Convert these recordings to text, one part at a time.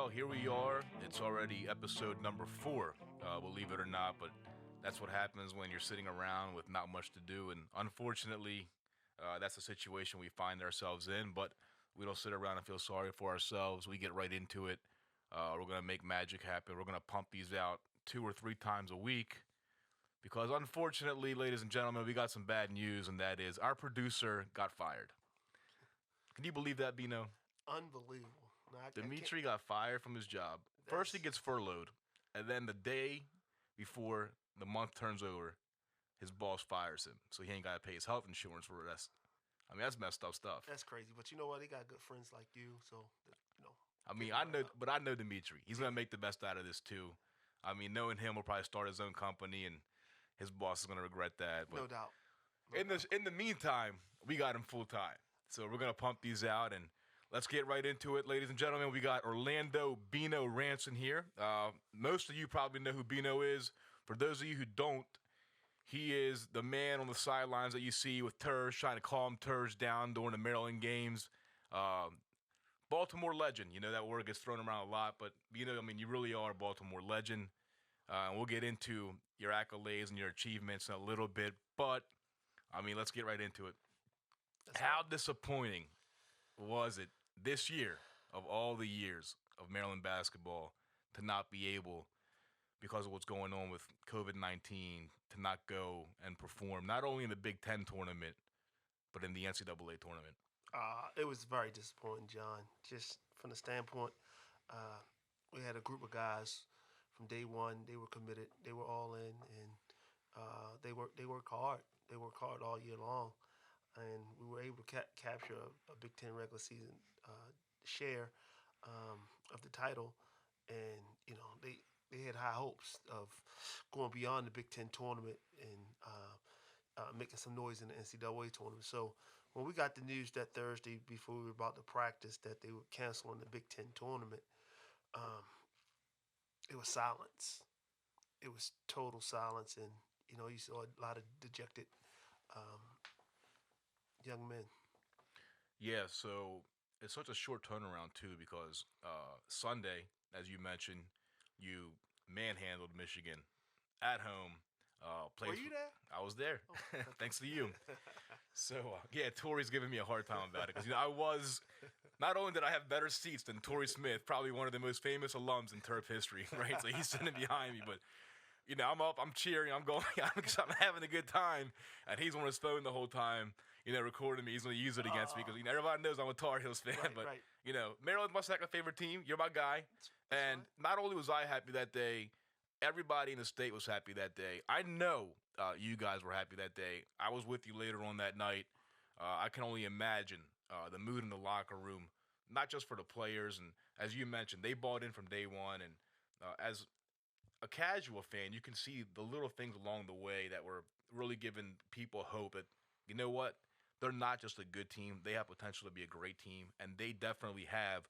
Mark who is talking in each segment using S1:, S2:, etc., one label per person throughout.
S1: Well, here we are. It's already episode number 4, believe it or not, but that's what happens when you're sitting around with not much to do. And unfortunately, that's the situation we find ourselves in, but we don't sit around and feel sorry for ourselves. We get right into it. We're going to make magic happen. We're going to pump these out 2 or 3 times a week because unfortunately, ladies and gentlemen, we got some bad news, and that is our producer got fired. Can you believe that, Bino?
S2: Unbelievable. No, I
S1: Dimitri got fired from his job. First, he gets furloughed, and then the day before the month turns over, his boss fires him, so he ain't got to pay his health insurance for the rest. I mean, that's messed up stuff.
S2: That's crazy. But you know what? He got good friends like you, so you know.
S1: I mean, I know, but I know Dimitri. He's gonna make the best out of this too. I mean, knowing him, will probably start his own company, and his boss is gonna regret that. But
S2: No doubt.
S1: in the meantime, we got him full time, so we're gonna pump these out and. Let's get right into it, ladies and gentlemen. We got Orlando Bino Ranson here. Most of you probably know who Bino is. For those of you who don't, he is the man on the sidelines that you see with Turge, trying to calm Turge down during the Maryland games. Baltimore legend. You know, that word gets thrown around a lot, but Bino, I mean, you really are a Baltimore legend. And we'll get into your accolades and your achievements in a little bit, but, I mean, let's get right into it. How disappointing was it this year, of all the years of Maryland basketball, to not be able, because of what's going on with COVID-19, to not go and perform, not only in the Big Ten tournament, but in the NCAA tournament?
S2: It was very disappointing, John. Just from the standpoint, we had a group of guys from day one. They were committed. They were all in, and they worked hard. They worked hard all year long. And we were able to capture a Big Ten regular season share of the title, and you know they had high hopes of going beyond the Big Ten tournament and making some noise in the NCAA tournament. So when we got the news that Thursday before we were about to practice that they were canceling the Big Ten tournament, it was silence. It was total silence, and you know you saw a lot of dejected young men.
S1: Yeah, so it's such a short turnaround, too, because Sunday, as you mentioned, you manhandled Michigan at home.
S2: Were you there?
S1: I was there, thanks to you. So, yeah, Tori's giving me a hard time about it because, you know, I was, not only did I have better seats than Torrey Smith, probably one of the most famous alums in Terp history, right? So he's sitting behind me, but you know, I'm up, I'm cheering, I'm going, I'm having a good time, and he's on his phone the whole time, you know, recording me. He's going to use it against me because, you know, everybody knows I'm a Tar Heels fan, but, you know, Maryland's my second favorite team. You're my guy. And not only was I happy that day, everybody in the state was happy that day. I know you guys were happy that day. I was with you later on that night. I can only imagine the mood in the locker room, not just for the players, and as you mentioned, they bought in from day one, and as a casual fan, you can see the little things along the way that were really giving people hope that, you know what, they're not just a good team. They have potential to be a great team, and they definitely have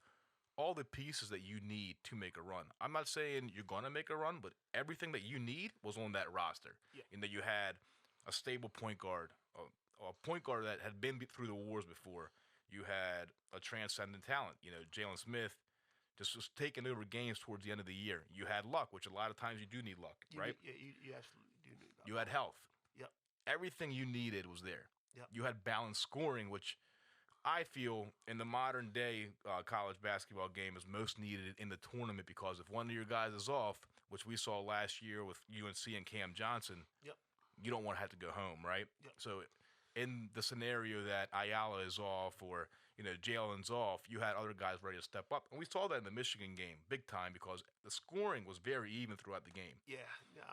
S1: all the pieces that you need to make a run. I'm not saying you're going to make a run, but everything that you need was on that roster.
S2: Yeah.
S1: And that you had a stable point guard, a point guard that had been through the wars before. You had a transcendent talent. You know, Jalen Smith just was taking over games towards the end of the year. You had luck, which a lot of times you do need luck, right?
S2: You absolutely do need luck.
S1: You had health.
S2: Yep.
S1: Everything you needed was there.
S2: Yep.
S1: You had balanced scoring, which I feel in the modern day college basketball game is most needed in the tournament because if one of your guys is off, which we saw last year with UNC and Cam Johnson,
S2: yep,
S1: you don't want to have to go home, right?
S2: Yep.
S1: So in the scenario that Ayala is off or, you know, Jalen's off, you had other guys ready to step up. And we saw that in the Michigan game big time because the scoring was very even throughout the game.
S2: Yeah.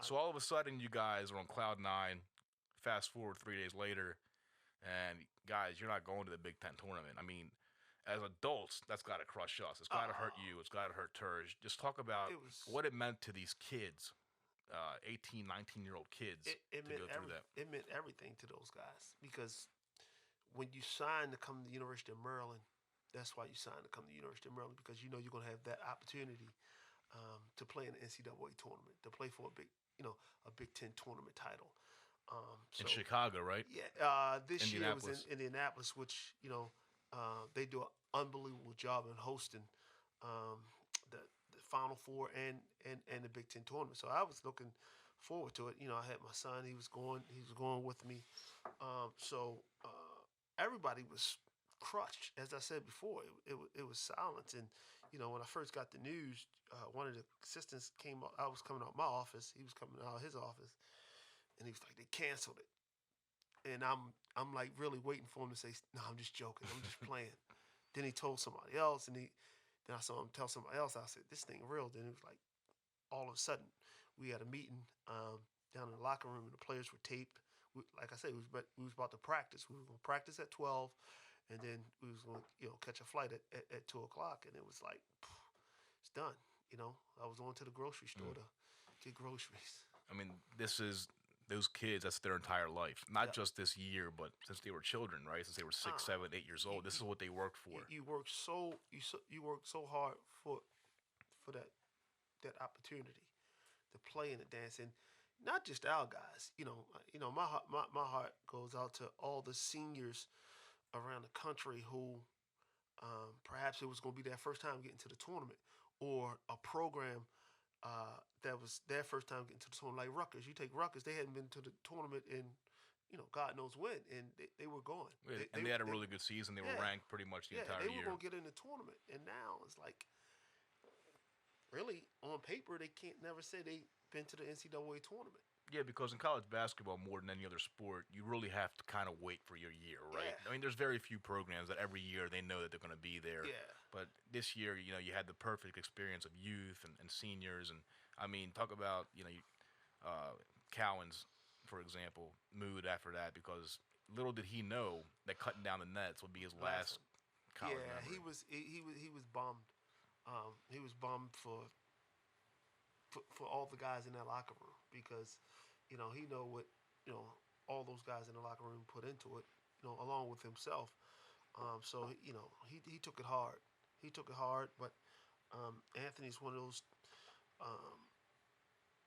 S1: So all of a sudden you guys are on cloud nine, fast forward 3 days later, and guys, you're not going to the Big Ten tournament. I mean, as adults, that's got to crush us. It's got to hurt you. It's got to hurt Turge. Just talk about what it meant to these kids, 18, 19-year-old kids, to go through that.
S2: It meant everything to those guys because when you sign to come to the University of Maryland, that's why you sign to come to the University of Maryland because you know you're going to have that opportunity to play in the NCAA tournament, to play for a Big Ten tournament title.
S1: In Chicago, right?
S2: Yeah. This year it was in Indianapolis, which they do an unbelievable job in hosting the Final Four and the Big Ten tournament. So I was looking forward to it. You know, I had my son; he was going with me. Everybody was crushed. As I said before, it was silence. And you know, when I first got the news, one of the assistants came up. I was coming out of my office. He was coming out of his office, and he was like, "They canceled it." And I'm like really waiting for him to say, "No, I'm just joking. I'm just playing." Then he told somebody else, and then I saw him tell somebody else. I said, "This thing real." Then it was like all of a sudden we had a meeting down in the locker room, and the players were taped. Like I said, we was about to practice. We were going to practice at 12, and then we was going to catch a flight at 2 o'clock. And it was like, it's done. You know, I was on to the grocery store to get groceries.
S1: I mean, this is those kids. That's their entire life, not just this year, but since they were children, right? Since they were 6, 7, 8 years old. This is what they worked for.
S2: You work so hard for that opportunity to play in the dance, and not just our guys. My heart goes out to all the seniors around the country who perhaps it was going to be their first time getting to the tournament, or a program that was their first time getting to the tournament. Like Rutgers, you take Rutgers, they hadn't been to the tournament in God knows when, and they were going.
S1: They had a really good season. They were ranked pretty much the entire year.
S2: They were going to get in the tournament, and now it's like, really, on paper, they can't never say they've been to the NCAA tournament.
S1: Yeah, because in college basketball, more than any other sport, you really have to kind of wait for your year, right? Yeah. I mean, there's very few programs that every year they know that they're going to be there.
S2: Yeah.
S1: But this year, you had the perfect experience of youth and seniors. And, I mean, talk about, Cowan's, for example, mood after that, because little did he know that cutting down the nets would be his last college memory.
S2: He was bummed. He was bummed for all the guys in that locker room, because he know what all those guys in the locker room put into it, along with himself. So he took it hard. He took it hard, but Anthony's one of those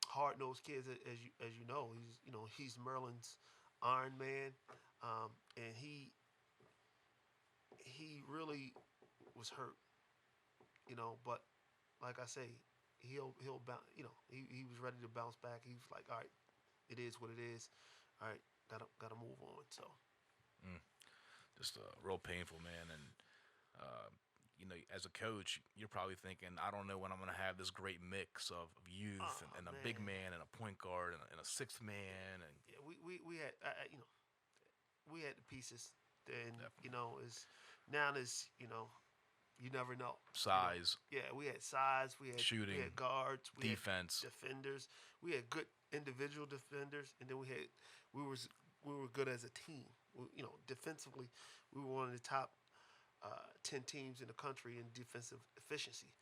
S2: hard-nosed kids, as you know. He's Maryland's Iron Man, and he really was hurt. But like I say, he'll bounce. He was ready to bounce back. He was like, all right, it is what it is. All right, gotta move on. So,
S1: just real painful, man. And as a coach, you're probably thinking, I don't know when I'm gonna have this great mix of youth and a big man and a point guard and a sixth man. And
S2: yeah, we had we had the pieces. Then is now there's you never know.
S1: Size.
S2: We had size. We had
S1: shooting.
S2: We had guards. We
S1: defense.
S2: Had defenders. We had good individual defenders, and then we were good as a team. Defensively, we were one of the top 10 teams in the country in defensive efficiency.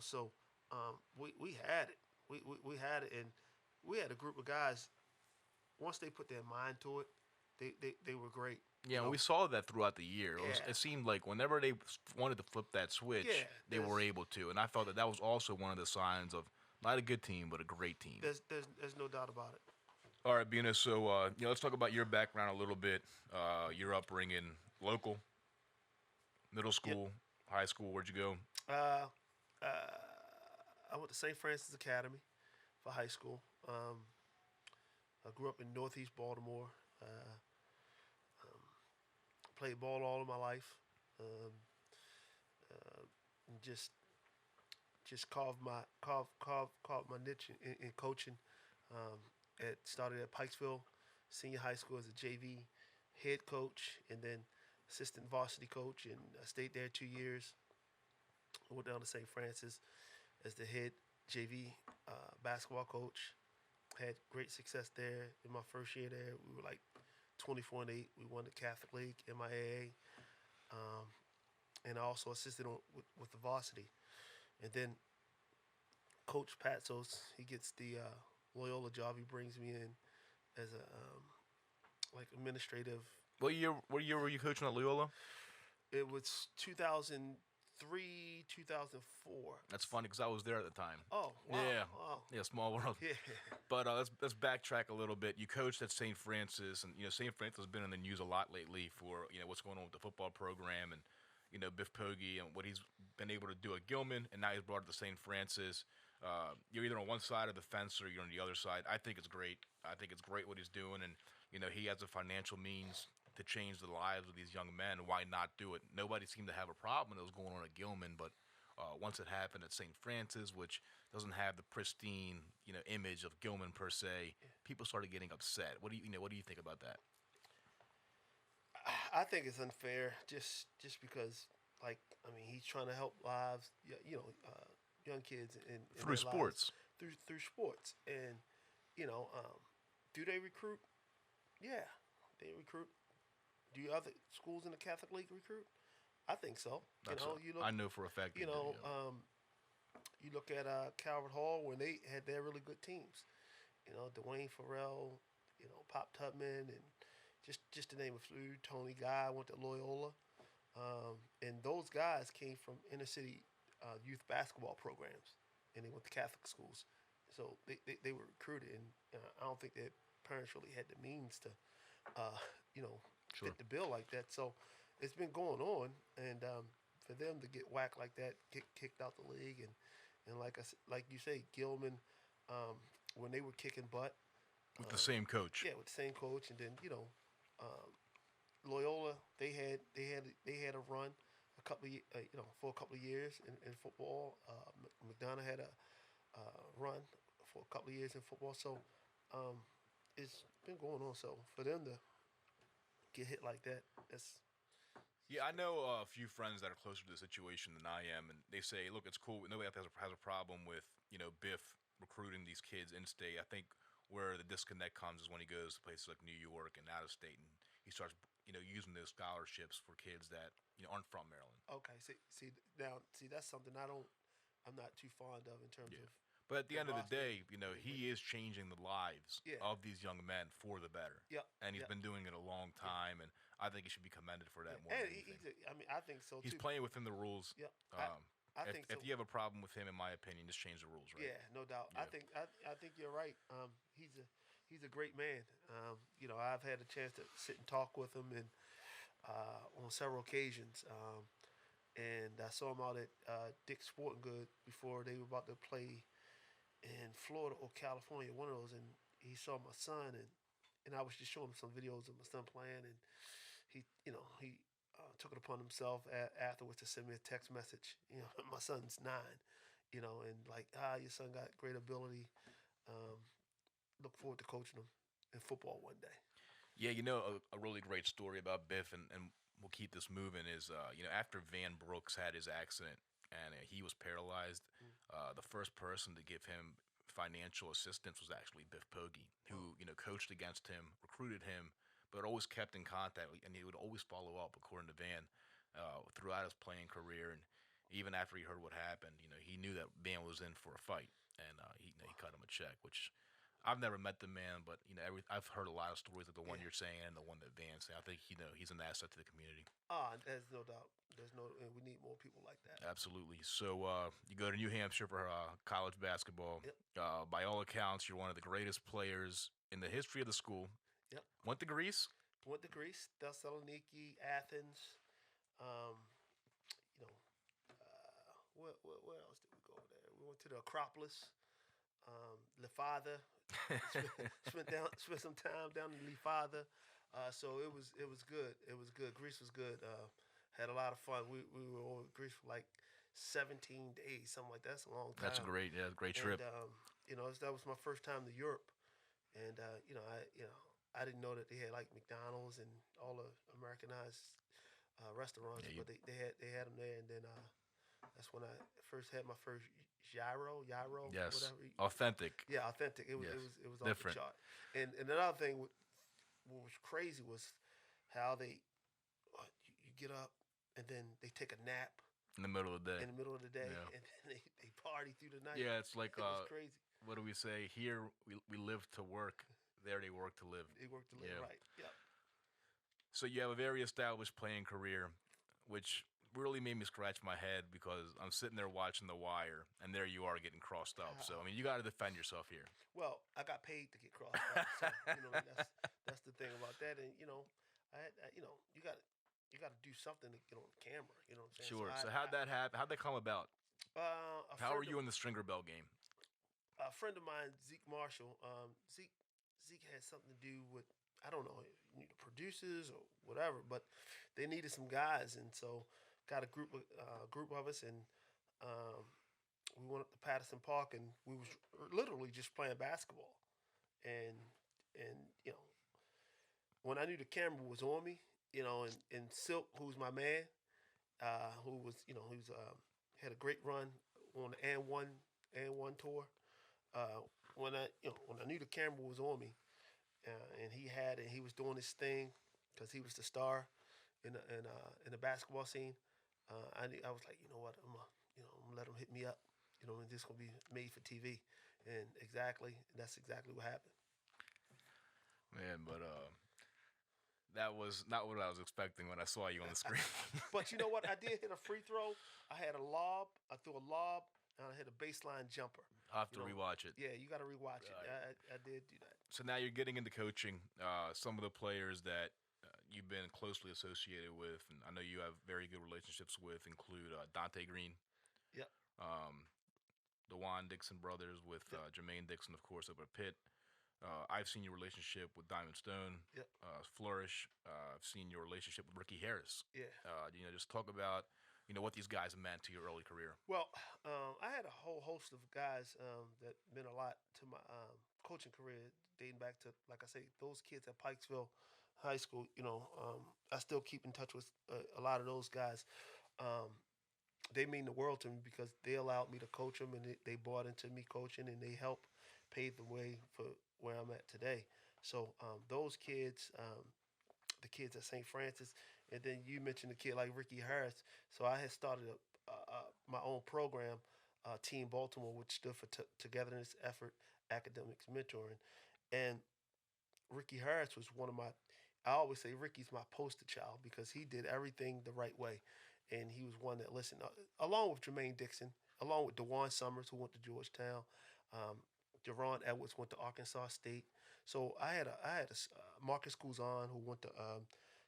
S2: So we had it. We had it, and we had a group of guys. Once they put their mind to it, they were great.
S1: Yeah, and we saw that throughout the year. It seemed like whenever they wanted to flip that switch, they were able to. And I thought that was also one of the signs of not a good team, but a great team.
S2: There's no doubt about it.
S1: All right, Bino, so let's talk about your background a little bit. Your upbringing, local, middle school, high school, where'd you go?
S2: I went to St. Francis Academy for high school. I grew up in Northeast Baltimore. Played ball all of my life. Just carved my niche in coaching. Started at Pikesville Senior High School as a JV head coach, and then assistant varsity coach, and I stayed there 2 years. I went down to St. Francis as the head JV basketball coach. Had great success there. In my first year there, we were like 24-8. We won the Catholic League, MIAA, and I also assisted with the varsity. And then Coach Patsos, he gets the Loyola job. He brings me in as a administrative.
S1: What year were you coaching at Loyola?
S2: It was 2003, 2004.
S1: That's funny because I was there at the time.
S2: Oh, wow.
S1: Yeah, small world.
S2: Yeah.
S1: But let's backtrack a little bit. You coached at St. Francis, and St. Francis has been in the news a lot lately for what's going on with the football program, and Biff Poggi and what he's been able to do at Gilman, and now he's brought it to St. Francis. You're either on one side of the fence or you're on the other side. I think it's great. I think it's great what he's doing, and he has the financial means to change the lives of these young men. Why not do it? Nobody seemed to have a problem that was going on at Gilman, but once it happened at St. Francis, which doesn't have the pristine, image of Gilman per se, people started getting upset. What do you think about that?
S2: I think it's unfair just because, like, I mean, he's trying to help lives, young kids in
S1: Through
S2: their
S1: sports.
S2: lives, through sports, and do they recruit? Yeah, they recruit. Do other schools in the Catholic League recruit? I think so.
S1: I know for a fact.
S2: You look at Calvert Hall when they had their really good teams. Dwayne Farrell, Pop Tubman, and just to name a few. Tony Guy went to Loyola, and those guys came from inner city youth basketball programs, and they went to Catholic schools. So they were recruited, and I don't think their parents really had the means to,
S1: Sure.
S2: fit the bill like that. So it's been going on, and for them to get whacked like that, get kicked out the league, and like you say, Gilman, when they were kicking butt
S1: With the same coach.
S2: yeah, with the same coach, and then Loyola, they had a run for a couple of years in football. McDonough had a run for a couple of years in football, so it's been going on. So for them to get hit like that, that's
S1: Yeah, I know a few friends that are closer to the situation than I am, and they say, look, it's cool. Nobody has a problem with, Biff recruiting these kids in state. I think where the disconnect comes is when he goes to places like New York and out of state, and he starts, using those scholarships for kids that, aren't from Maryland.
S2: okay. See, that's something I'm not too fond of in terms of.
S1: But at the
S2: the
S1: end of the
S2: roster.
S1: day, he is changing the lives
S2: Yeah.
S1: of these young men for the better.
S2: Yep.
S1: And he's
S2: yep.
S1: been doing it a long time, and I think he should be commended for that more
S2: And
S1: than anything.
S2: I think so
S1: He's
S2: too.
S1: playing within the rules.
S2: Yep. I
S1: If,
S2: think so.
S1: if you have a problem with him, in my opinion, just change the rules, right?
S2: Yeah, no doubt.
S1: Yeah.
S2: I think you're right. He's a great man. I've had a chance to sit and talk with him and on several occasions. And I saw him out at Dick's Sporting Goods before they were about to play in Florida or California, one of those, and he saw my son, and I was just showing him some videos of my son playing, and he took it upon himself afterwards to send me a text message. My son's 9, and like, your son got great ability. Look forward to coaching him in football one day.
S1: Yeah, a really great story about Biff, and we'll keep this moving, is, after Van Brooks had his accident and he was paralyzed, the first person to give him financial assistance was actually Biff Poggi, who, coached against him, recruited him, but always kept in contact, and he would always follow up, according to Van, throughout his playing career. And even after he heard what happened, he knew that Van was in for a fight, and he cut him a check, which I've never met the man, but I've heard a lot of stories like the one you're saying and the one that Van's saying. I think he's an asset to the community.
S2: There's no doubt. And we need more people like that.
S1: Absolutely. So you go to New Hampshire for college basketball.
S2: Yep.
S1: By all accounts, you're one of the greatest players in the history of the school.
S2: Yep.
S1: Went to Greece.
S2: Went to Greece, Thessaloniki, Athens. Where else did we go over there? We went to the Acropolis, Lefada. spent some time down in Lefada. So it was good. It was good. Greece was good. Had a lot of fun. We were over Greece for like 17 days, something like that. That's a long time.
S1: That's a great trip.
S2: And, that was my first time to Europe, and I didn't know that they had like McDonald's and all the Americanized restaurants, but they had them there, and then that's when I first had my first gyro,
S1: yes,
S2: whatever.
S1: Authentic.
S2: Yeah, authentic. It was off
S1: different.
S2: the chart. And another thing, what was crazy was how they you get up and then they take a nap
S1: In the middle of the day.
S2: and
S1: Yeah.
S2: then they party through the night.
S1: Yeah, it's like
S2: It was crazy.
S1: what do we say? Here we live to work. There they work to live.
S2: They work to live right. Yeah.
S1: So you have a very established playing career, which really made me scratch my head because I'm sitting there watching The Wire, and there you are getting crossed up. So I mean, you got to defend yourself here.
S2: Well, I got paid to get crossed up, so that's the thing about that. And I had, you got to do something to get on camera. You know what I'm saying?
S1: Sure. So how'd that happen? How'd that come about?
S2: A
S1: How are
S2: friend
S1: you in the stringer bell game?
S2: a friend of mine, Zeke Marshall. Zeke had something to do with, I don't know, the producers or whatever, but they needed some guys, and so got a group of us, and um, we went up to Patterson Park, and we was literally just playing basketball, and and when I knew the camera was on me, and Silk, who's my man, who was he was had a great run on the and one tour. Uh, when I knew the camera was on me, and he was doing his thing because he was the star in the basketball scene. I was like, you know what, I'm gonna let him hit me up. And this gonna be made for TV, and that's exactly what happened.
S1: Man, but that was not what I was expecting when I saw you on the screen.
S2: But you know what? I did hit a free throw. I had a lob. I threw a lob, and I hit a baseline jumper.
S1: I'll have to rewatch it.
S2: Yeah, you got to rewatch it. I did do that.
S1: So now you're getting into coaching. Some of the players that you've been closely associated with, and I know you have very good relationships with, include Dante Green,
S2: Yep.
S1: the Juan Dixon brothers, with Jermaine Dixon, of course, up at Pitt. I've seen your relationship with Diamond Stone,
S2: Yep.
S1: Flourish. I've seen your relationship with Ricky Harris.
S2: Yeah.
S1: Just talk about what these guys meant to your early career.
S2: Well, I had a whole host of guys that meant a lot to my coaching career, dating back to, like I say, those kids at Pikesville High School. I still keep in touch with a lot of those guys. They mean the world to me because they allowed me to coach them, and they bought into me coaching, and they helped pave the way for where I'm at today. So those kids, the kids at St. Francis, and then you mentioned a kid like Ricky Harris. So I had started my own program, Team Baltimore, which stood for Togetherness, Effort, Academics, Mentoring. And Ricky Harris was one of my, I always say Ricky's my poster child because he did everything the right way. And he was one that listened, along with Jermaine Dixon, along with DeJuan Summers, who went to Georgetown. Durant Edwards went to Arkansas State. So I had Marcus Couzon, who went to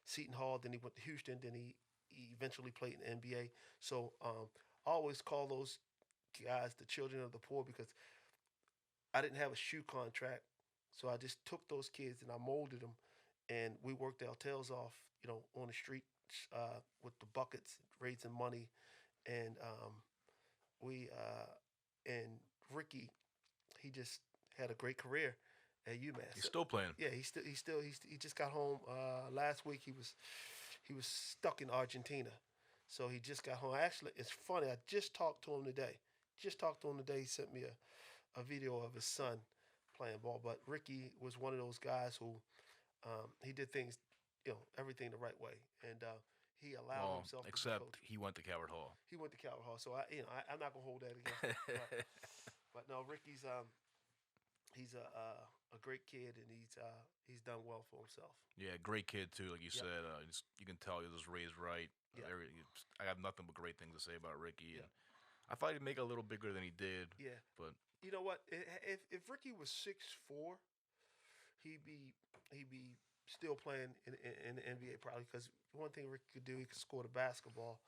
S2: Seton Hall, then he went to Houston, then he eventually played in the NBA. So I always call those guys the children of the poor because I didn't have a shoe contract. So I just took those kids and I molded them, and we worked our tails off, on the street with the buckets, raising money, and we and Ricky, he just had a great career at UMass.
S1: He's still playing.
S2: Yeah, he just got home last week. He was stuck in Argentina, so he just got home. Actually, it's funny. I just talked to him today. He sent me a video of his son playing ball. But Ricky was one of those guys who he did things, everything the right way, and he allowed himself to
S1: except
S2: coach.
S1: he went to Coward Hall.
S2: He went to Coward Hall, so I'm not gonna hold that against him. But no, Ricky's he's a great kid, and he's done well for himself.
S1: Yeah, great kid too. Like you said, you can tell he was raised right.
S2: Yep.
S1: I have nothing but great things to say about Ricky,
S2: Yep.
S1: and I thought he'd make it a little bigger than he did.
S2: Yeah,
S1: but
S2: you know what? If Ricky was 6'4", he'd be still playing in the NBA probably, because one thing Ricky could do, he could score the basketball,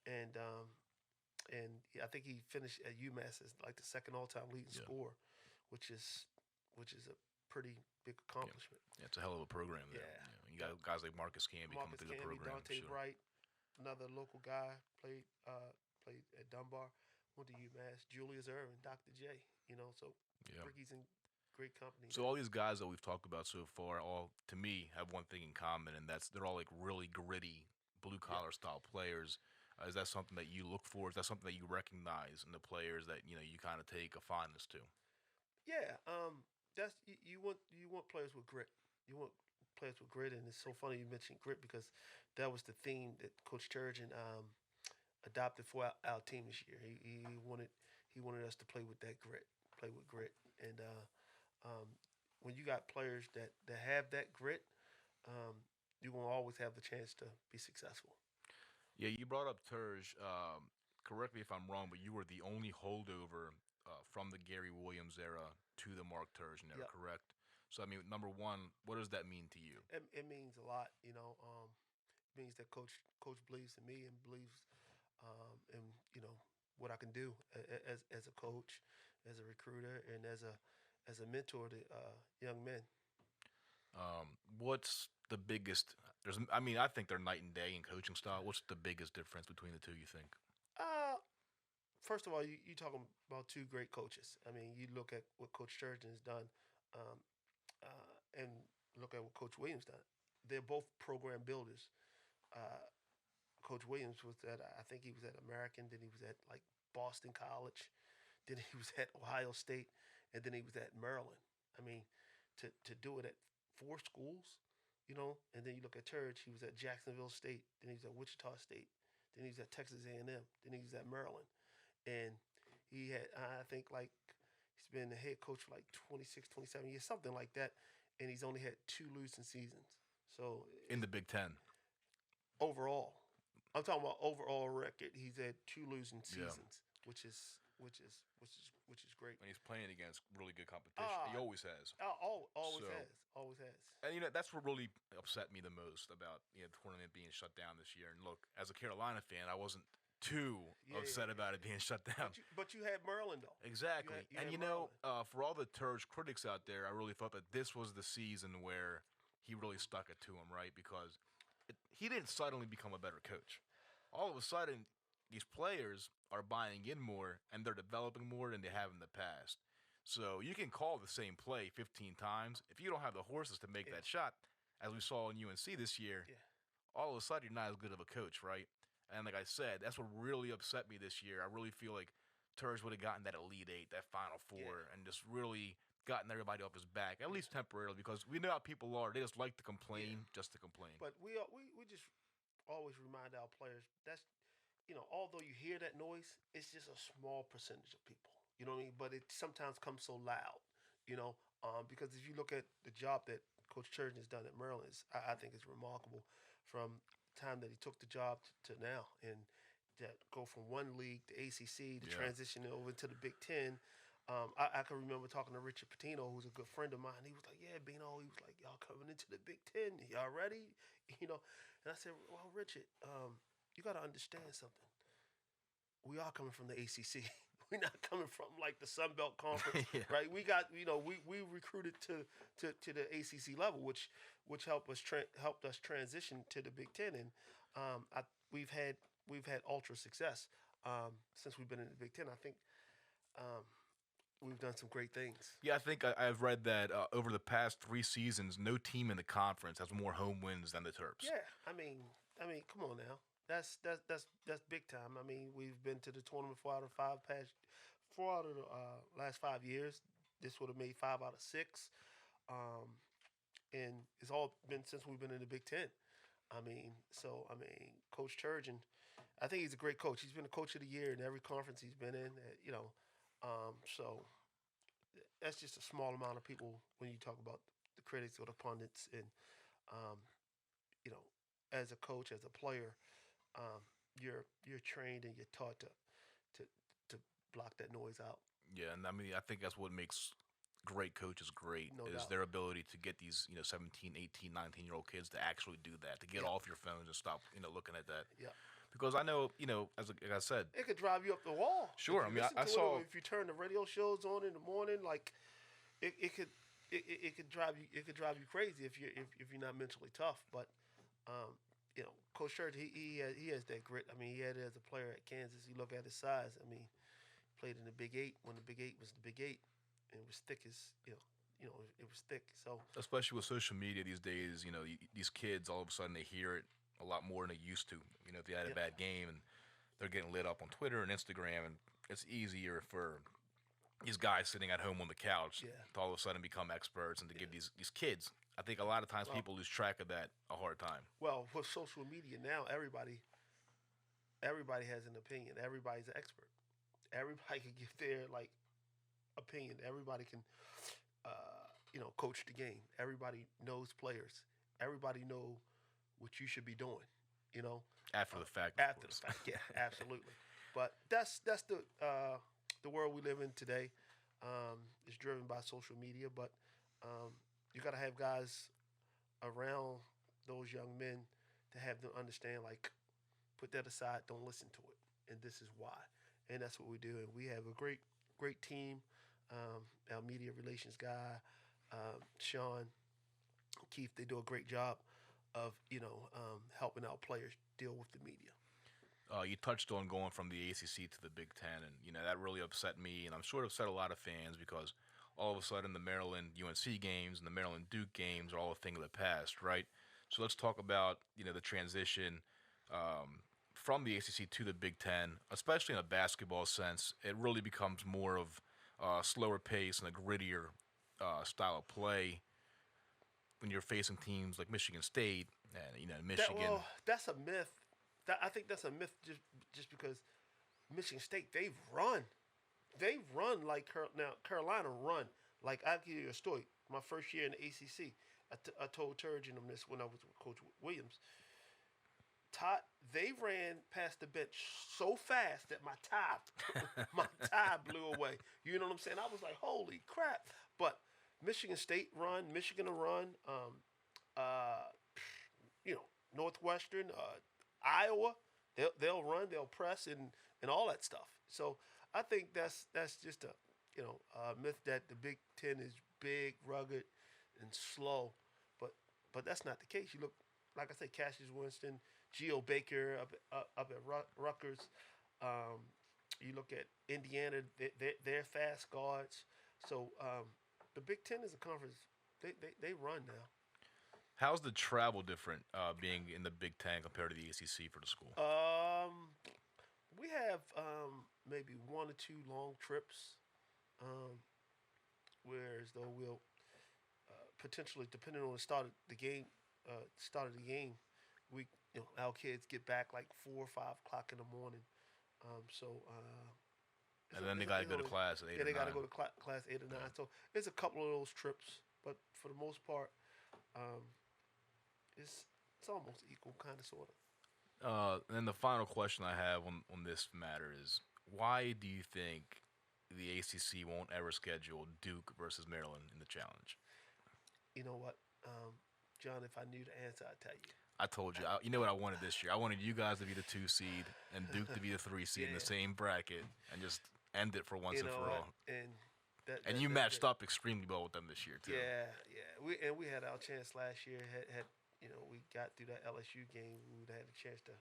S2: and I think he finished at UMass as like the second all-time leading scorer, which is a pretty big accomplishment.
S1: Yeah, it's a hell of a program there.
S2: Yeah.
S1: You got guys like Marcus Camby coming through the program.
S2: Dante Bright, another local guy, played at Dunbar, went to UMass. Julius Irvin, Dr. J. So Ricky's in great company.
S1: So all these guys that we've talked about so far, all to me have one thing in common, and that's they're all like really gritty, blue collar style players. Is that something that you look for? Is that something that you recognize in the players that you kind of take a fondness to?
S2: Yeah, that's you want players with grit. You want players with grit, and it's so funny you mentioned grit because that was the theme that Coach Turgeon adopted for our team this year. He wanted us to play with that grit, and when you got players that have that grit, you're gonna always have the chance to be successful.
S1: Yeah, you brought up Turge. Correct me if I'm wrong, but you were the only holdover from the Gary Williams era to the Mark Turgeon era, correct? So, I mean, number one, what does that mean to you?
S2: It means a lot, means that coach believes in me and believes in what I can do as a coach, as a recruiter, and as a mentor to young men.
S1: What's the biggest? I mean, I think they're night and day in coaching style. What's the biggest difference between the two? You think?
S2: Uh, First of all, you talking about two great coaches. I mean, you look at what Coach Turgeon has done, um, and look at what Coach Williams done. They're both program builders. Uh, Coach Williams was at, I think he was at American, then he was at like Boston College, then he was at Ohio State, and then he was at Maryland. I mean, to do it at four schools, and then you look at Turge, he was at Jacksonville State, then he was at Wichita State, then he was at Texas A&M, then he was at Maryland, and he had, I think, like he's been the head coach for like 26, 27 years, something like that, and he's only had two losing seasons. So
S1: In the Big Ten.
S2: overall, I'm talking about overall record. He's had two losing
S1: Yeah.
S2: seasons, which is great.
S1: And he's playing against really good competition. He always has.
S2: Always
S1: So-
S2: has, always has.
S1: And that's what really upset me the most about the tournament being shut down this year. And look, as a Carolina fan, I wasn't too upset about it being shut down.
S2: But you had Maryland though.
S1: Exactly.
S2: You had
S1: And for all the Turge critics out there, I really thought that this was the season where he really stuck it to him, right? Because he didn't suddenly become a better coach. All of a sudden, these players are buying in more and they're developing more than they have in the past. So you can call the same play 15 times. If you don't have the horses to make that shot, as we saw in UNC this year, all of a sudden you're not as good of a coach, right? And like I said, that's what really upset me this year. I really feel like Turge would have gotten that Elite Eight, that Final Four, and just really gotten everybody off his back, at least temporarily, because we know how people are. They just like to complain just to complain.
S2: But we just always remind our players that's although you hear that noise, it's just a small percentage of people. You know what I mean? But it sometimes comes so loud. Because if you look at the job that Coach Turgeon has done at Maryland, I think it's remarkable from the time that he took the job to now, and that go from one league, the ACC, to transition over into the Big Ten. I can remember talking to Richard Pitino, who's a good friend of mine. He was like, "Yeah, Bino." He was like, "Y'all coming into the Big Ten? Y'all ready?" And I said, "Well, Richard, you got to understand something. We are coming from the ACC. We're not coming from like the Sun Belt Conference, right? We got, we recruited to the ACC level, which helped us transition to the Big Ten, and we've had ultra success since we've been in the Big Ten. I think we've done some great things.
S1: Yeah, I think I've read that over the past 3 seasons, no team in the conference has more home wins than the Terps.
S2: Yeah, I mean, come on now. That's big time. I mean, we've been to the tournament 4 out of the last 5 years. This would have made 5 out of 6, and it's all been since we've been in the Big Ten. Coach Turgeon, I think he's a great coach. He's been a coach of the year in every conference he's been in. So that's just a small amount of people when you talk about the critics or the pundits, and as a coach, as a player. You're trained and you're taught to block that noise out.
S1: Yeah, and I think that's what makes great coaches great,
S2: No
S1: is
S2: doubt.
S1: their ability to get these 17, 18, 19-year-old kids to actually do that, to get off your phones and stop looking at that.
S2: Yeah.
S1: Because I know, like I said,
S2: It could drive you up the wall.
S1: Sure,
S2: If you listen
S1: I
S2: to it,
S1: saw.
S2: or if you turn the radio shows on in the morning, like it could drive you crazy if you're not mentally tough. But Coach Church, he has that grit. I mean, he had it as a player at Kansas. You look at his size. I mean, played in the Big 8 when the Big 8 was the Big 8, and it was thick as it was thick. So
S1: Especially with social media these days, these kids all of a sudden they hear it a lot more than they used to. If they had a bad game and they're getting lit up on Twitter and Instagram, and it's easier for these guys sitting at home on the couch to all of a sudden become experts and to give these kids. I think a lot of times people lose track of that a hard time.
S2: Well, with social media now, everybody has an opinion. Everybody's an expert. Everybody can give their opinion. Everybody can, coach the game. Everybody knows players. Everybody know what you should be doing.
S1: After the fact.
S2: After the fact, yeah, absolutely. But that's the world we live in today. It's driven by social media, but you got to have guys around those young men to have them understand, like, put that aside, don't listen to it, and this is why. And that's what we do. And we have a great team. Our media relations guy, Sean, Keith, they do a great job of helping our players deal with the media.
S1: You touched on going from the ACC to the Big Ten, and that really upset me, and I'm sure it upset a lot of fans because all of a sudden the Maryland UNC games and the Maryland Duke games are all a thing of the past, right? So let's talk about the transition from the ACC to the Big Ten, especially in a basketball sense. It really becomes more of a slower pace and a grittier style of play when you're facing teams like Michigan State and Michigan.
S2: That's a myth. I think that's a myth just because Michigan State, they've run like now Carolina run. Like, I'll give you a story. My first year in the ACC, I told Turgeon on this when I was with Coach Williams. Todd, they ran past the bench so fast that my tie blew away. You know what I'm saying? I was like, holy crap! But Michigan State run, Michigan will run. Northwestern, Iowa, they'll run, they'll press, and all that stuff. So I think that's just a myth that the Big Ten is big, rugged, and slow. But that's not the case. You look, like I said, Cassius Winston, Geo Baker up at Rutgers. You look at Indiana, they're fast guards. So the Big Ten is a conference. They run now.
S1: How's the travel different being in the Big Ten compared to the ACC for the school?
S2: We have maybe 1 or 2 long trips, whereas though we'll potentially, depending on the start of the game, we our kids get back like 4 or 5 o'clock in the morning.
S1: And then they got to go to class at 8 or 9.
S2: Yeah, they got to go to class 8 or 9. So it's a couple of those trips, but for the most part, it's almost equal, kind of, sort of.
S1: And then the final question I have on this matter is, why do you think the ACC won't ever schedule Duke versus Maryland in the challenge?
S2: You know what, John, if I knew the answer, I'd tell you.
S1: I told you. You know what I wanted this year? I wanted you guys to be the 2 seed and Duke to be the 3 seed in the same bracket and just end it for once and for all. And you matched up extremely well with them this year, too.
S2: Yeah. We had our chance last year. We got through that LSU game. We would have had a chance to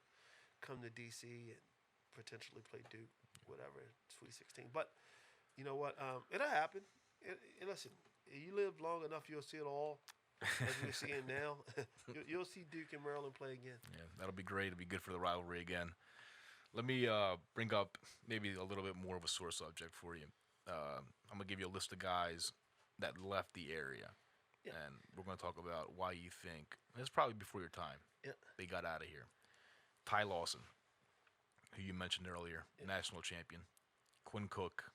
S2: come to DC and potentially play Duke, whatever, Sweet 16. But you know what? It'll happen. Listen, you live long enough, you'll see it all. As we're seeing now, you'll see Duke and Maryland play again.
S1: Yeah, that'll be great. It'll be good for the rivalry again. Let me bring up maybe a little bit more of a sore subject for you. I'm going to give you a list of guys that left the area. Yeah. And we're going to talk about why you think, and it's probably before your time, they got out of here. Ty Lawson, who you mentioned earlier, national champion. Quinn Cook,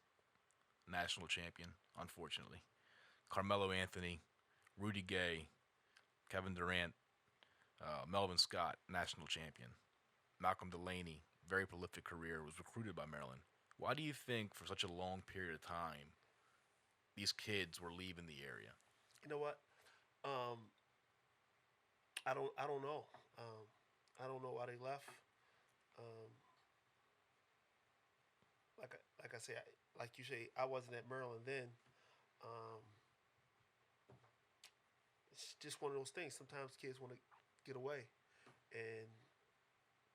S1: national champion, unfortunately. Carmelo Anthony, Rudy Gay, Kevin Durant, Melvin Scott, national champion. Malcolm Delaney, very prolific career, was recruited by Maryland. Why do you think for such a long period of time these kids were leaving the area?
S2: You know what? I don't know. I don't know why they left. Like I say, like you say, I wasn't at Maryland then. It's just one of those things. Sometimes kids want to get away, and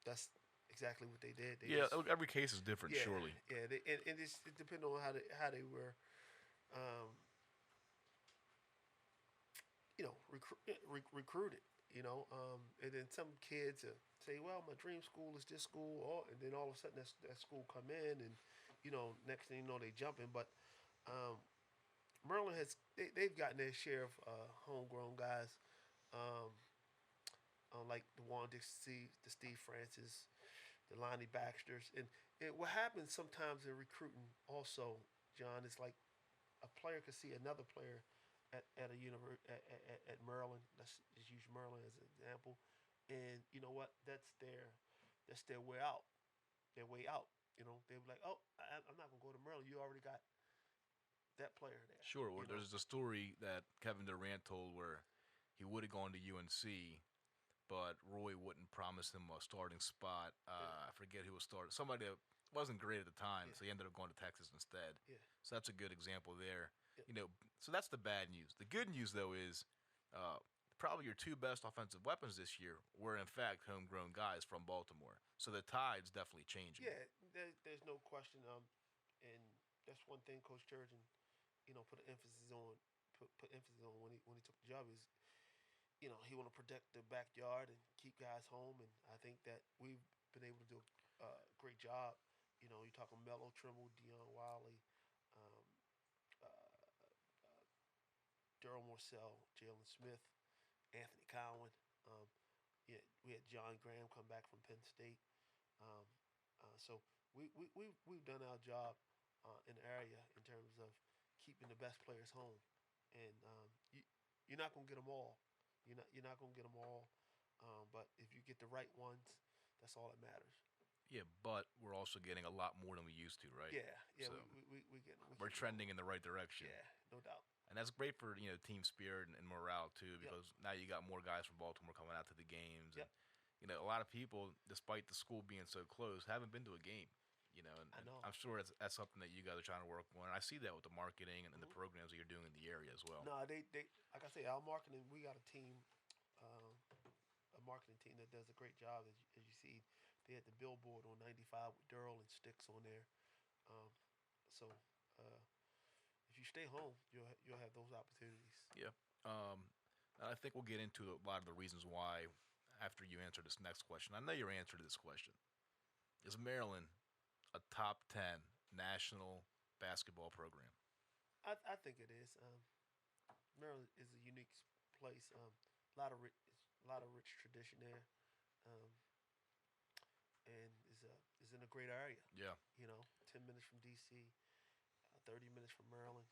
S2: that's exactly what they did.
S1: Every case is different, surely.
S2: Yeah, and it depends on how they were, recruited. And then some kids say, "Well, my dream school is this school," and then all of a sudden that school come in, and next thing you know, they jumping. But Maryland they've gotten their share of homegrown guys, like the Juan Dixie, the Steve Francis, the Lonnie Baxters, and what happens sometimes in recruiting also, John, is like a player could see another player at a at Maryland. Let's just use Maryland as an example, and you know what? That's their way out. Their way out. They were like, "Oh, I'm not gonna go to Maryland. You already got that player there."
S1: Sure. Well, there's a story that Kevin Durant told where he would have gone to UNC, but Roy wouldn't promise him a starting spot. I forget who was starting. Somebody that wasn't great at the time, so he ended up going to Texas instead.
S2: Yeah.
S1: So that's a good example there.
S2: Yeah.
S1: You know, so that's the bad news. The good news, though, is probably your two best offensive weapons this year were, in fact, homegrown guys from Baltimore. So the tide's definitely changing.
S2: Yeah, there's no question. And that's one thing Coach Turgeon, put emphasis on. Put emphasis on when he took the job is, he want to protect the backyard and keep guys home. And I think that we've been able to do a great job. You're talking Mello, Trimble, Dion Wiley, um, Daryl Morcell, Jalen Smith, Anthony Cowan. Um, yeah, we had John Graham come back from Penn State. Um, so we've done our job in the area in terms of keeping the best players home, and you're not gonna get them all. You're not gonna get them all, but if you get the right ones, that's all that matters.
S1: Yeah, but we're also getting a lot more than we used to, right?
S2: Yeah, yeah,
S1: So
S2: we get we
S1: we're
S2: keep
S1: trending in the right direction.
S2: Yeah, no doubt.
S1: And that's great for team spirit and morale too,
S2: Yep.
S1: because now you got more guys from Baltimore coming out to the games.
S2: Yep.
S1: And a lot of people, despite the school being so close, haven't been to a game. And,
S2: I
S1: and
S2: know.
S1: I'm sure that's something that you guys are trying to work on. And I see that with the marketing and the programs that you're doing in the area as well.
S2: No, they like I say, our marketing. We got um, a marketing team that does a great job. As you see, they had the billboard on 95 with Durl and Sticks on there. Um, so uh, if you stay home, you'll have those opportunities.
S1: Yeah. I think we'll get into a lot of the reasons why after you answer this next question. I know your answer to this question. Is Maryland a top 10 national basketball program?
S2: I think it is. Maryland is a unique place. A lot of rich tradition there, um, and is in a great area.
S1: Yeah.
S2: 10 minutes from D.C., 30 minutes from Maryland,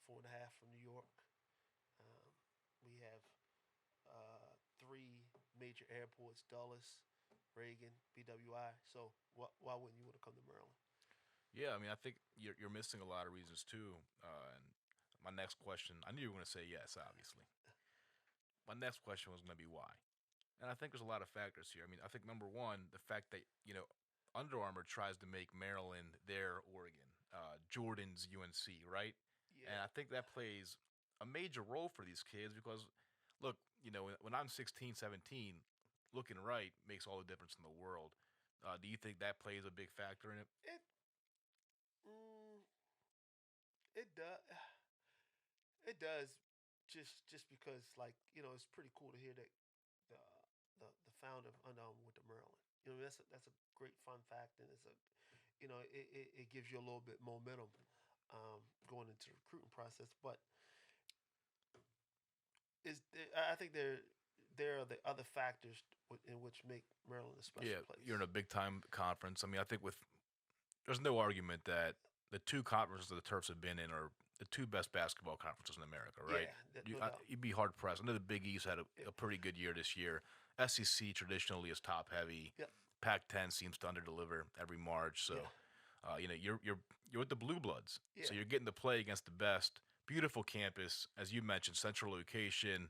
S2: 4.5 from New York. Um, we have three major airports: Dulles, Reagan, BWI. So why wouldn't you want to come to Maryland?
S1: Yeah, I mean, I think you're missing a lot of reasons too. And my next question, I knew you were going to say yes, obviously. My next question was going to be why. And I think there's a lot of factors here. I mean, I think number one, the fact that, Under Armour tries to make Maryland their Oregon, Jordan's UNC, right?
S2: Yeah.
S1: And I think that plays a major role for these kids because, look, when I'm 16, 17, looking right makes all the difference in the world. Do you think that plays a big factor in it?
S2: It mm, it does. It does. Just because, like, it's pretty cool to hear that the the founder of Under Armour went to Maryland. That's a great fun fact, and it gives you a little bit momentum going into the recruiting process. But I think there are the other factors in which make Maryland a special
S1: Yeah,
S2: place.
S1: you're in a big time conference. I mean, I think there's no argument that the two conferences that the Terps have been in are the two best basketball conferences in America, right?
S2: Yeah, no doubt.
S1: You'd be hard pressed. I know the Big East had a pretty good year this year. SEC traditionally is top heavy.
S2: Yep.
S1: Pac-10 seems to underdeliver every March. So, you're with the Blue Bloods.
S2: Yeah.
S1: So you're getting to play against the best. Beautiful campus, as you mentioned, central location.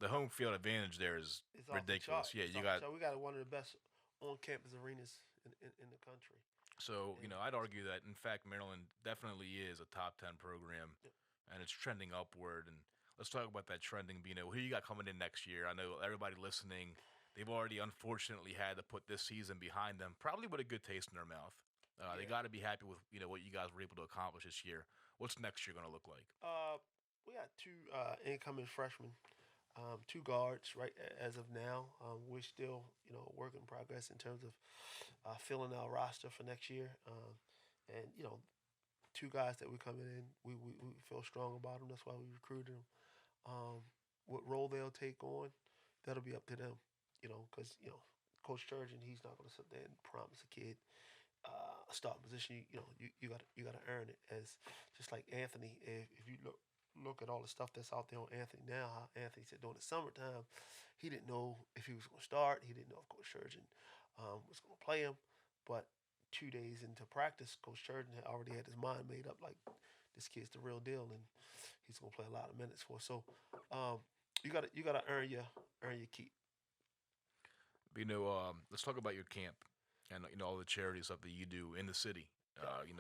S1: The home field advantage there is
S2: It's off the
S1: ridiculous.
S2: chart.
S1: Yeah,
S2: It's
S1: you
S2: off the
S1: got.
S2: chart. We got one of the best on-campus arenas in the country.
S1: So,
S2: Yeah.
S1: I'd argue that, in fact, Maryland definitely is a top 10 program,
S2: Yep.
S1: and it's trending upward. And let's talk about that trending, Bino. Who you got coming in next year? I know everybody listening, they've already unfortunately had to put this season behind them, probably with a good taste in their mouth. They
S2: Yeah.
S1: got to be happy with, what you guys were able to accomplish this year. What's next year going to look like?
S2: We got two incoming freshmen, two guards right as of now. We're still, a work in progress in terms of filling our roster for next year. And two guys that we're coming in, we feel strong about them. That's why we recruited them. What role they'll take on, that'll be up to them. Because Coach Turgeon, he's not going to sit there and promise a kid a starting position. You got to earn it. As just like Anthony, if you look at all the stuff that's out there on Anthony now, how Anthony said during the summertime, he didn't know if he was going to start. He didn't know if Coach Turgeon was going to play him. But 2 days into practice, Coach Turgeon had already had his mind made up, like, this kid's the real deal, and he's going to play a lot of minutes for us. So You gotta earn your keep.
S1: Let's talk about your camp and all the charity stuff that you do in the city.
S2: Yep.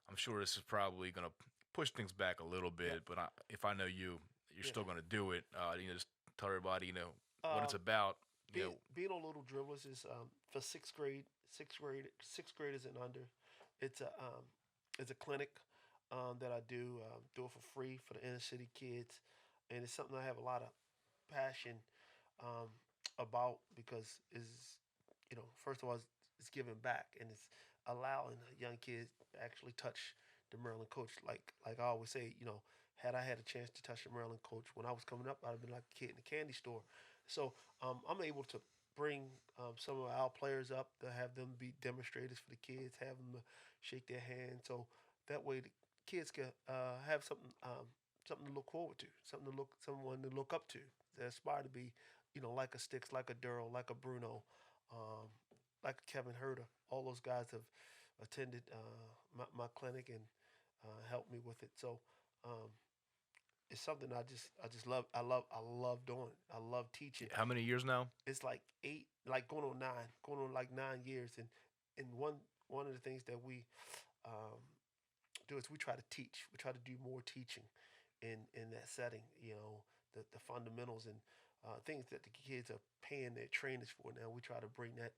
S1: I'm sure this is probably gonna push things back a little
S2: Yep.
S1: bit, but if I know you, you're
S2: Yeah.
S1: still gonna do it. Just tell everybody what it's
S2: Um,
S1: about.
S2: being on Little Dribblers is for sixth graders and under. It's a clinic that I do it for free for the inner city kids, and it's something I have a lot of passion um, about because is first of all it's giving back and it's allowing young kids to actually touch the Maryland coach. Like I always say, had I had a chance to touch the Maryland coach when I was coming up, I'd have been like a kid in a candy store. So I'm able to bring some of our players up to have them be demonstrators for the kids, have them shake their hand, so that way the kids can have something to look forward to, someone to look up to, aspire to be, like a Sticks, like a Durrell, like a Bruno, um, like a Kevin Herter. All those guys have attended my clinic and helped me with it. So um, it's something I just love. I love doing. I love teaching.
S1: How many years now?
S2: It's like 8, like going on like 9 years, and one of the things that we um, do is we try to teach. We try to do more teaching in that setting. The fundamentals and things that the kids are paying their trainers for. Now we try to bring that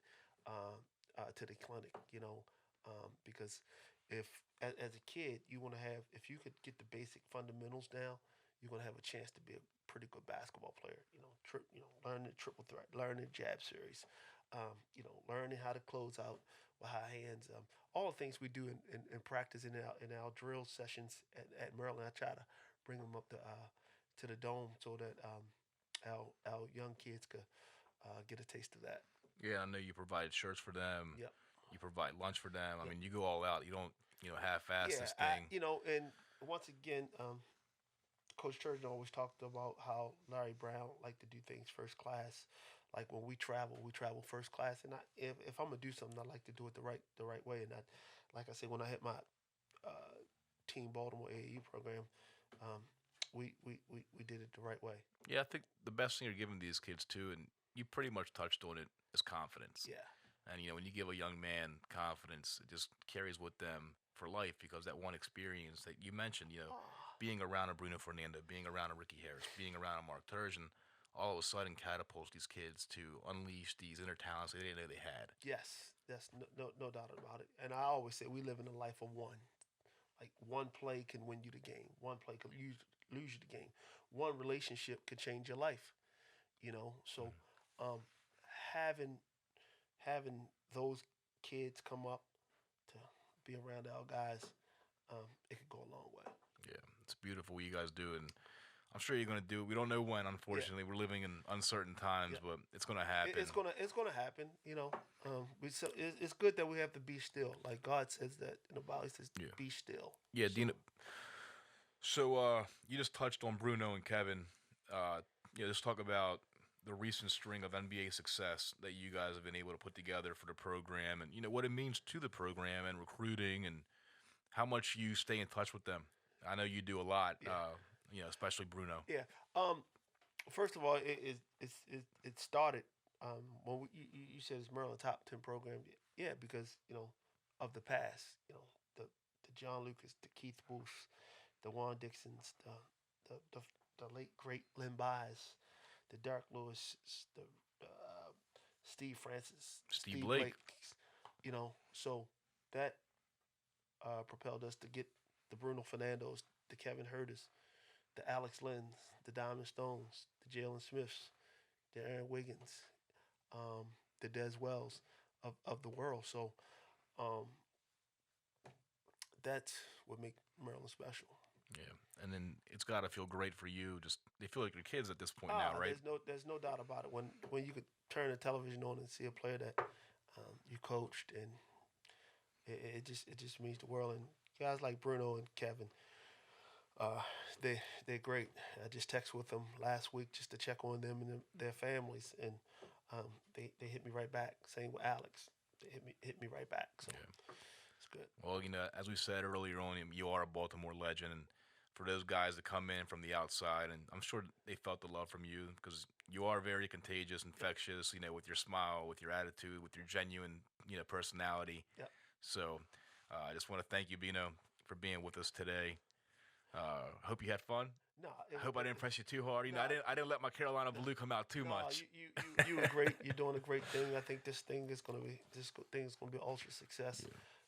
S2: to the clinic. Because if as a kid you want to have, if you could get the basic fundamentals down, you're gonna have a chance to be a pretty good basketball player. Learning the triple threat, learning the jab series, learning how to close out with high hands. All the things we do in practice in our drill sessions at Maryland. I try to bring them up to the dome so that our young kids could get a taste of that.
S1: Yeah, I know you provide shirts for them.
S2: Yep.
S1: You provide lunch for them. I
S2: Yep.
S1: mean, you go all out. You don't half-ass
S2: Yeah.
S1: this thing.
S2: And once again, Coach Turgeon always talked about how Larry Brown liked to do things first class. Like when we travel first class. And if I'm gonna do something, I like to do it the right way. And like I said, when I hit my uh, Team Baltimore AAU program, um, we did it the right way.
S1: Yeah, I think the best thing you're giving these kids too, and you pretty much touched on it, is confidence.
S2: Yeah.
S1: And when you give a young man confidence, it just carries with them for life because that one experience that you mentioned, being around a Bruno Fernando, being around a Ricky Harris, being around a Mark Turgeon, all of a sudden catapults these kids to unleash these inner talents they didn't know they had.
S2: Yes, that's no doubt about it. And I always say we live in a life of one. Like one play can win you the game. One play could lose you the game. One relationship could change your life. So um, having having those kids come up to be around our guys, it could go a long way.
S1: Yeah, it's beautiful what you guys do, and I'm sure you're gonna do it. We don't know when, unfortunately. We're living in uncertain times,
S2: Yeah.
S1: but it's gonna happen.
S2: It's gonna happen. It's good that we have to be still. Like God says that in the Bible, He says,
S1: Yeah.
S2: "Be still."
S1: Yeah,
S2: So,
S1: Dina. So you just touched on Bruno and Kevin. Let's talk about the recent string of NBA success that you guys have been able to put together for the program, and what it means to the program and recruiting, and how much you stay in touch with them. I know you do a lot.
S2: Yeah.
S1: Especially Bruno.
S2: yeah. First of all, it started when you said it's Maryland top 10 program. Yeah, because of the past. The John Lucas, the Keith Booths, the Juan Dixons, the late great Lynn Byes, the Derek Lewis, the Steve Francis,
S1: Steve Blake.
S2: So that propelled us to get the Bruno Fernandos, the Kevin Herters, the Alex Lynn's, the Diamond Stones, the Jalen Smiths, the Aaron Wiggins, the Des Wells of the world. So um, that's what makes Maryland special.
S1: Yeah, and then it's got to feel great for you. Just they feel like your kids at this point now, right?
S2: There's no doubt about it. When you could turn the television on and see a player that you coached, and it just means the world. And guys like Bruno and Kevin, uh, they're great. I just texted with them last week just to check on them and their families, and they hit me right back. Same with Alex, they hit me right back. So
S1: Yeah.
S2: it's good.
S1: Well, as we said earlier on, you are a Baltimore legend, and for those guys to come in from the outside, and I'm sure they felt the love from you because you are very contagious, infectious, with your smile, with your attitude, with your genuine, personality.
S2: Yep.
S1: So I just want to thank you, Bino, for being with us today. Hope you had fun.
S2: No,
S1: I hope I didn't press you too hard. I didn't let my Carolina blue come out too much.
S2: You were great. You're doing a great thing. I think this thing is gonna be ultra success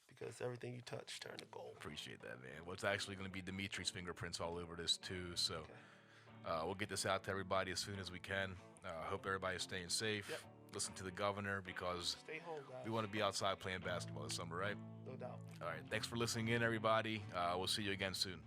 S2: because everything you touch turned to gold.
S1: Appreciate that, man. Well, it's actually going to be Dimitri's fingerprints all over this too. So we'll get this out to everybody as soon as we can. I hope everybody's staying safe.
S2: Yep.
S1: Listen to the governor because
S2: Stay home, guys.
S1: we want to be outside playing basketball this summer, right?
S2: No doubt.
S1: All right. Thanks for listening in, everybody. We'll see you again soon.